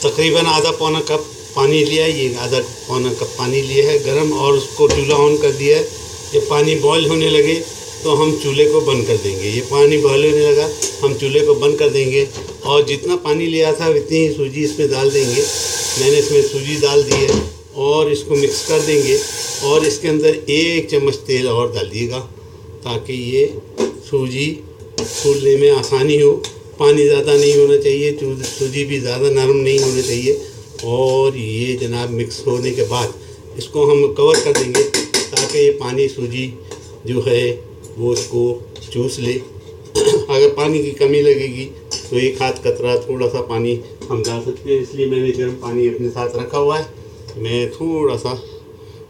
तकरीबन आधा पौना कप पानी लिया है, ये आधा पौना कप पानी लिया है गरम, और उसको चूल्हा ऑन कर दिया है। ये पानी बॉईल होने लगे तो हम चूल्हे को बंद कर देंगे। ये पानी बॉईल होने लगा, हम चूल्हे को बंद कर देंगे और जितना पानी लिया था उतनी ही सूजी इसमें डाल देंगे। मैंने इसमें सूजी डाल दी है और इसको मिक्स कर देंगे और इसके अंदर 1 चम्मच तेल और डाल दिएगा ताकि ये सूजी फूलने में आसानी हो। पानी ज़्यादा नहीं होना चाहिए, सूजी भी ज़्यादा नरम नहीं होना चाहिए। और ये जनाब मिक्स होने के बाद इसको हम कवर कर देंगे ताकि ये पानी सूजी जो है वो इसको चूस ले। अगर पानी की कमी लगेगी तो एक हाथ कतरा थोड़ा सा पानी हम डाल सकते हैं, इसलिए मैंने गर्म पानी अपने साथ रखा हुआ है। मैं थोड़ा सा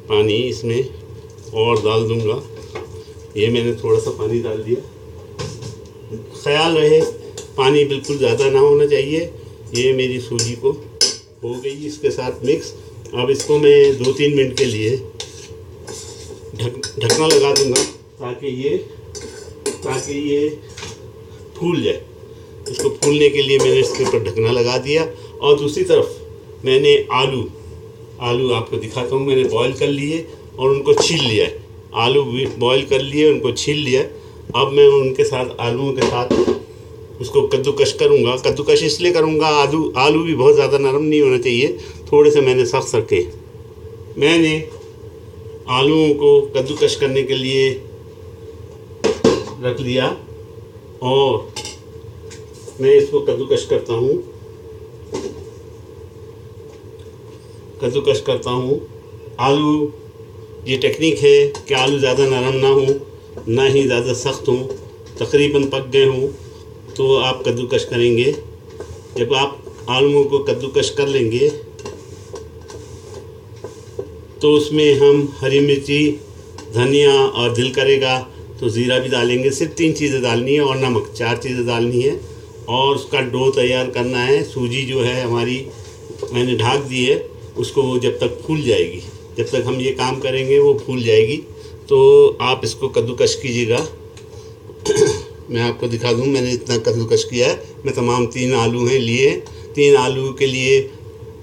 पानी इसमें और डाल दूंगा। ये मैंने थोड़ा सा पानी डाल दिया। ख्याल रहे पानी बिल्कुल ज़्यादा ना होना चाहिए। ये मेरी सूजी को हो गई इसके साथ मिक्स। अब इसको मैं 2-3 मिनट के लिए ढकना लगा दूंगा ताकि ये फूल जाए। इसको फूलने के लिए मैंने इसके ऊपर ढकना लगा दिया। और दूसरी तरफ मैंने आलू आपको दिखाता हूँ, मैंने बॉईल कर लिए और उनको छील लिया है। आलू भी बॉईल कर लिए, उनको छील लिया। अब मैं उनके साथ आलूओं के साथ उसको कद्दूकश करूँगा। कद्दूकश इसलिए करूँगा, आलू भी बहुत ज़्यादा नरम नहीं होना चाहिए, थोड़े से मैंने सख्त रखे। मैंने आलूओं को कद्दूकश करने के लिए रख लिया और मैं इसको कद्दूकश करता हूँ। आलू, ये टेक्निक है कि आलू ज़्यादा नरम ना हो, ना ही ज़्यादा सख्त हो, तकरीबन पक गए हों तो आप कद्दूकश करेंगे। जब आप आलूओं को कद्दूकश कर लेंगे तो उसमें हम हरी मिर्ची, धनिया और दिल करेगा तो ज़ीरा भी डालेंगे। सिर्फ 3 चीज़ें डालनी है और नमक, 4 चीज़ें डालनी है और उसका डो तैयार करना है। सूजी जो है हमारी मैंने ढाक दी है, उसको जब तक फूल जाएगी, जब तक हम ये काम करेंगे वो फूल जाएगी। तो आप इसको कद्दूकश कीजिएगा। मैं आपको दिखा दूं मैंने इतना कद्दूकश किया है। मैं तमाम 3 आलू हैं लिए। 3 आलू के लिए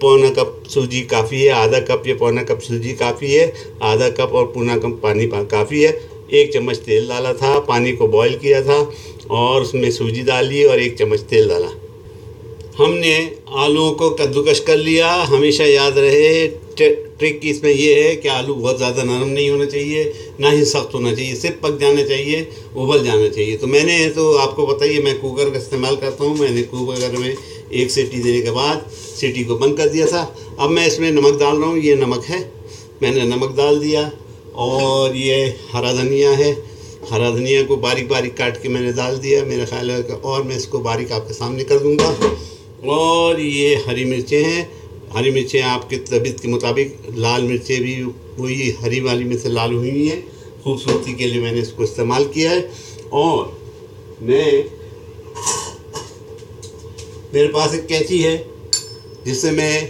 पौना कप सूजी काफ़ी है, आधा कप या पौना कप सूजी काफ़ी है, आधा कप और पौना कप पानी काफ़ी है। 1 चम्मच तेल डाला था, पानी को बॉईल किया था और उसमें सूजी डाली और 1 चम्मच तेल डाला। हमने आलूओं को कद्दूकश कर लिया। हमेशा याद रहे ट्रिक इसमें ये है कि आलू बहुत ज़्यादा नरम नहीं होना चाहिए, ना ही सख्त होना चाहिए, सिर्फ पक जाना चाहिए, उबल जाना चाहिए। तो मैंने तो आपको बताइए मैं कुकर का इस्तेमाल करता हूँ। मैंने कुकर में 1 सीटी देने के बाद सीटी को बंद कर दिया था। अब मैं इसमें नमक डाल रहा हूँ, ये नमक है, मैंने नमक डाल दिया। और ये हरा धनिया है, हरा धनिया को बारीक बारीक काट के मैंने डाल दिया। मेरा ख्याल है और मैं इसको बारीक आपके सामने कर दूँगा। और ये हरी मिर्चें हैं, हरी मिर्चें आपके तबीयत के मुताबिक, लाल मिर्चें भी वही हरी वाली में से लाल हुई हैं, खूबसूरती के लिए मैंने इसको इस्तेमाल किया है। और मेरे पास एक कैंची है जिससे मैं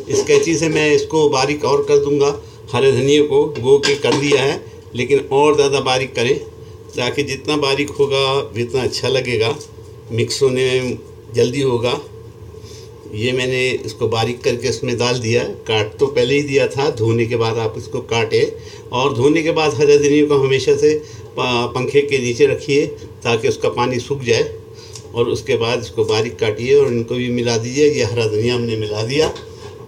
इस कैंची से मैं इसको बारीक और कर दूंगा। हरे धनिए को गो के कर दिया है, लेकिन और ज़्यादा बारीक करें ताकि जितना बारीक होगा जितना अच्छा लगेगा, मिक्स होने में जल्दी होगा। ये मैंने इसको बारीक करके इसमें डाल दिया। काट तो पहले ही दिया था, धोने के बाद आप इसको काटें। और धोने के बाद हरे धनिए को हमेशा से पंखे के नीचे रखिए ताकि उसका पानी सूख जाए। और उसके बाद इसको बारीक काटिए और इनको भी मिला दीजिए। ये हरा धनिया हमने मिला दिया।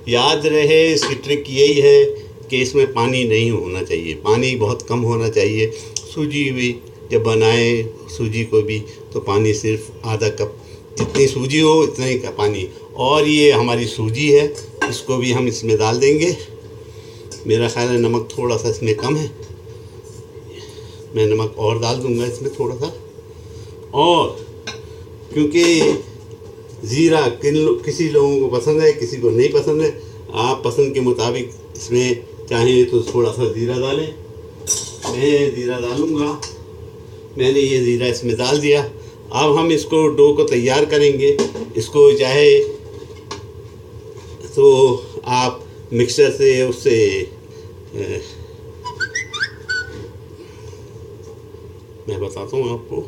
याद रहे इसकी ट्रिक यही है कि इसमें पानी नहीं होना चाहिए, पानी बहुत कम होना चाहिए। सूजी भी जब बनाएं, सूजी को भी, तो पानी सिर्फ आधा कप, जितनी सूजी हो इतना ही का पानी। और ये हमारी सूजी है, इसको भी हम इसमें डाल देंगे। मेरा ख्याल है नमक थोड़ा सा इसमें कम है, मैं नमक और डाल दूंगा इसमें थोड़ा सा। और क्योंकि ज़ीरा किसी लोगों को पसंद है, किसी को नहीं पसंद है, आप पसंद के मुताबिक इसमें चाहें तो थोड़ा सा ज़ीरा डालें। मैं ज़ीरा डालूँगा, मैंने ये ज़ीरा इसमें डाल दिया। अब हम इसको डो को तैयार करेंगे। इसको चाहे तो आप मिक्सर से उससे मैं बताता हूँ आपको,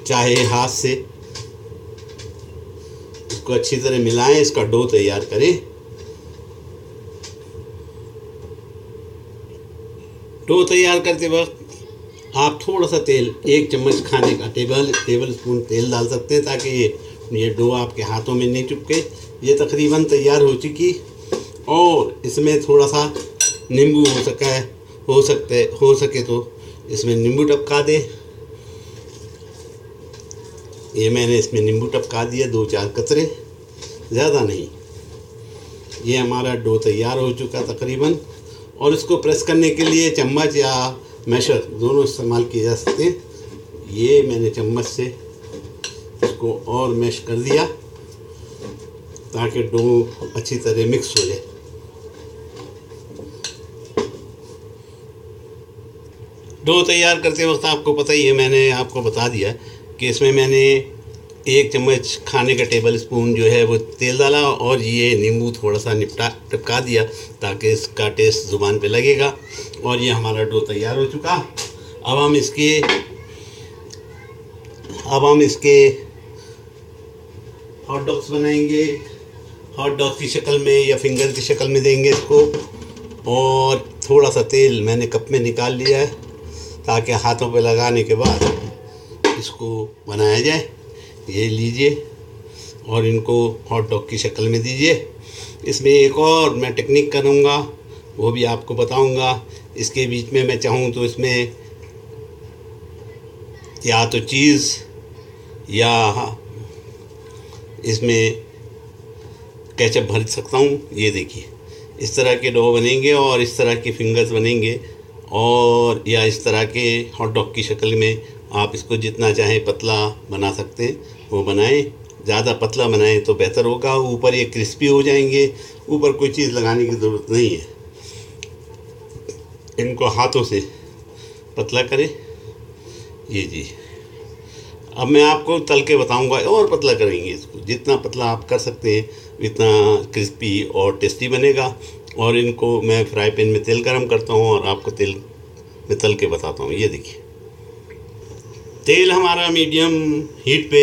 चाहे हाथ से इसको अच्छी तरह मिलाएं, इसका डो तैयार करें। डो तैयार करते वक्त आप थोड़ा सा तेल, 1 चम्मच खाने का टेबल स्पून तेल डाल सकते हैं, ताकि ये डो आपके हाथों में नहीं चिपके। ये तकरीबन तैयार हो चुकी, और इसमें थोड़ा सा नींबू हो सके तो इसमें नींबू टपका दें। ये मैंने इसमें नींबू टपका दिया, 2-4 कतरे, ज़्यादा नहीं। ये हमारा डो तैयार हो चुका तकरीबन। और इसको प्रेस करने के लिए चम्मच या मैशर दोनों इस्तेमाल किए जा सकते हैं। ये मैंने चम्मच से इसको और मैश कर दिया, ताकि डो अच्छी तरह मिक्स हो जाए। डो तैयार करते वक्त आपको पता ही है, मैंने आपको बता दिया कि इसमें मैंने 1 चम्मच खाने का टेबल स्पून जो है वो तेल डाला, और ये नींबू थोड़ा सा टपका दिया, ताकि इसका टेस्ट ज़ुबान पे लगेगा। और ये हमारा डो तैयार हो चुका। अब हम इसके हॉट डॉग्स बनाएंगे। हॉट डॉग की शक्ल में या फिंगर की शक्ल में देंगे इसको। और थोड़ा सा तेल मैंने कप में निकाल लिया है, ताकि हाथों पे लगाने के बाद इसको बनाया जाए। ये लीजिए और इनको हॉट डॉग की शक्ल में दीजिए। इसमें एक और मैं टेक्निक करूँगा, वो भी आपको बताऊँगा। इसके बीच में मैं चाहूँ तो इसमें या तो चीज़ या इसमें केचप भर सकता हूँ। ये देखिए, इस तरह के डो बनेंगे और इस तरह की फिंगर्स बनेंगे, और या इस तरह के हॉट डॉग की शक्ल में आप इसको जितना चाहें पतला बना सकते हैं, वो बनाएं। ज़्यादा पतला बनाएं तो बेहतर होगा। ऊपर ये क्रिस्पी हो जाएंगे, ऊपर कोई चीज़ लगाने की ज़रूरत नहीं है। इनको हाथों से पतला करें। ये जी, अब मैं आपको तल के बताऊंगा, और पतला करेंगे इसको। जितना पतला आप कर सकते हैं इतना क्रिस्पी और टेस्टी बनेगा। और इनको मैं फ्राई पैन में तेल गरम करता हूँ और आपको तेल में तल के बताता हूँ। ये देखिए, तेल हमारा मीडियम हीट पे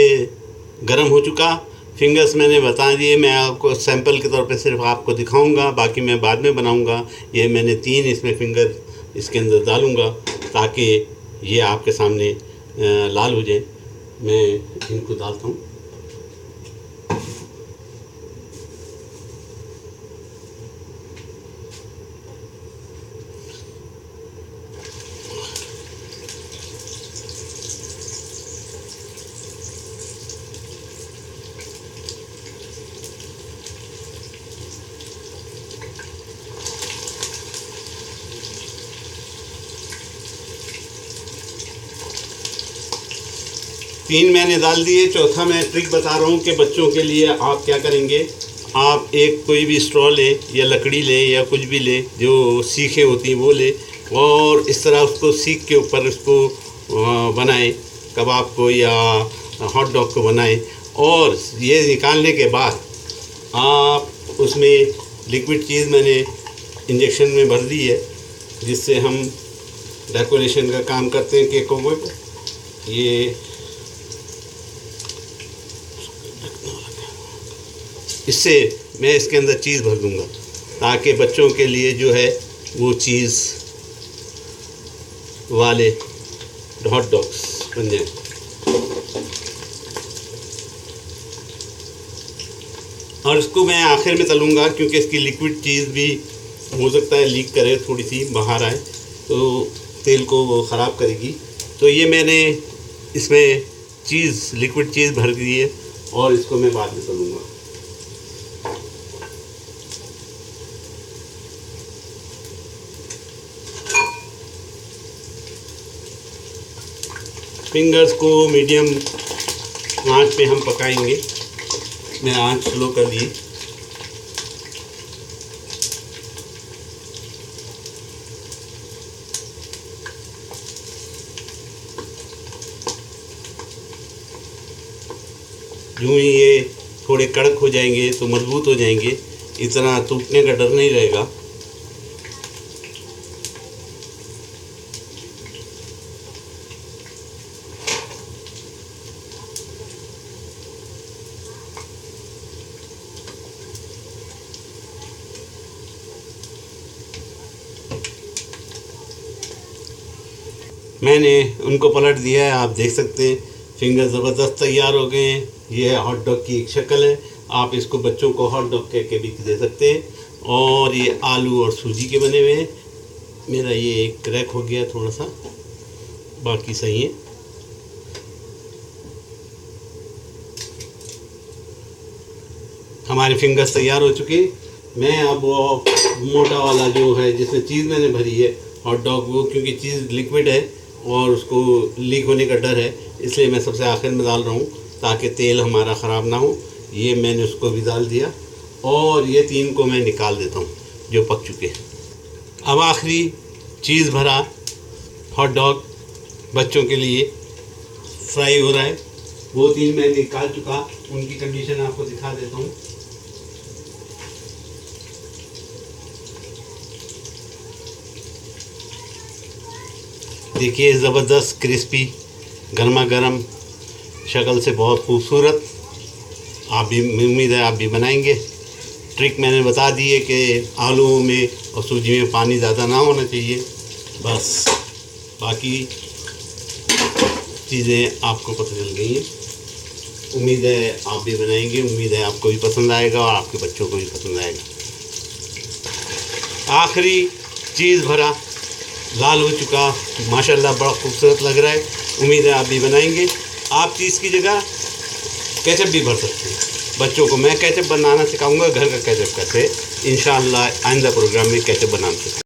गरम हो चुका। फिंगर्स मैंने बता दिए, मैं आपको सैंपल के तौर पे सिर्फ आपको दिखाऊंगा, बाकी मैं बाद में बनाऊंगा। ये मैंने 3 इसमें फिंगर इसके अंदर डालूंगा, ताकि ये आपके सामने लाल हो जाए। मैं इनको डालता हूँ। तीन मैंने डाल दिए। चौथा मैं ट्रिक बता रहा हूँ कि बच्चों के लिए आप क्या करेंगे। आप एक कोई भी स्ट्रॉ लें या लकड़ी लें या कुछ भी लें जो सीखें होती हैं वो लें, और इस तरह उसको सीख के ऊपर उसको बनाएं, कबाब को या हॉट डॉग को बनाएं। और ये निकालने के बाद आप उसमें लिक्विड चीज़ मैंने इंजेक्शन में भर दी है, जिससे हम डेकोरेशन का काम करते हैं केकों को। ये इससे मैं इसके अंदर चीज़ भर दूंगा, ताकि बच्चों के लिए जो है वो चीज़ वाले हॉट डॉग्स बन जाए। और इसको मैं आखिर में तलूँगा, क्योंकि इसकी लिक्विड चीज़ भी हो सकता है लीक करे, थोड़ी सी बाहर आए तो तेल को वो ख़राब करेगी। तो ये मैंने इसमें लिक्विड चीज़ भर दी है, और इसको मैं बाद में तलूँगा। फिंगर्स को मीडियम आंच पे हम पकाएंगे। मैं आंच स्लो कर दी। यूँ ही ये थोड़े कड़क हो जाएंगे तो मजबूत हो जाएंगे, इतना टूटने का डर नहीं रहेगा। मैंने उनको पलट दिया है, आप देख सकते हैं फिंगर ज़बरदस्त तैयार हो गए हैं। ये है हॉट डॉग की एक शक्ल है, आप इसको बच्चों को हॉट डॉग कह के भी दे सकते हैं। और ये आलू और सूजी के बने हुए हैं। मेरा ये एक क्रैक हो गया थोड़ा सा, बाकी सही है। हमारे फिंगर्स तैयार हो चुके हैं। मैं अब वो मोटा वाला जो है जिसमें चीज़ मैंने भरी है हॉट डॉग, वो क्योंकि चीज़ लिक्विड है और उसको लीक होने का डर है, इसलिए मैं सबसे आखिर में डाल रहा हूँ ताकि तेल हमारा ख़राब ना हो। ये मैंने उसको भी डाल दिया और ये 3 को मैं निकाल देता हूँ जो पक चुके हैं। अब आखिरी चीज़ भरा हॉट डॉग बच्चों के लिए फ्राई हो रहा है, वो 3 मैं निकाल चुका। उनकी कंडीशन आपको दिखा देता हूँ। देखिए ज़बरदस्त क्रिस्पी गर्मा गर्म शक्ल से बहुत खूबसूरत। आप भी, उम्मीद है आप भी बनाएंगे। ट्रिक मैंने बता दी है कि आलूओं में और सूजी में पानी ज़्यादा ना होना चाहिए, बस बाकी चीज़ें आपको पता चल गई हैं। उम्मीद है आप भी बनाएंगे, उम्मीद है आपको भी पसंद आएगा और आपके बच्चों को भी पसंद आएगा। आखिरी चीज़ भरा लाल हो चुका, माशाल्लाह बड़ा खूबसूरत लग रहा है। उम्मीद है आप भी बनाएंगे। आप चीज़ की जगह केचप भी भर सकते हैं। बच्चों को मैं केचप बनाना सिखाऊंगा, घर का केचप कैसे। इंशाअल्लाह आइंदा प्रोग्राम में केचप बनाना सिखाऊंगा।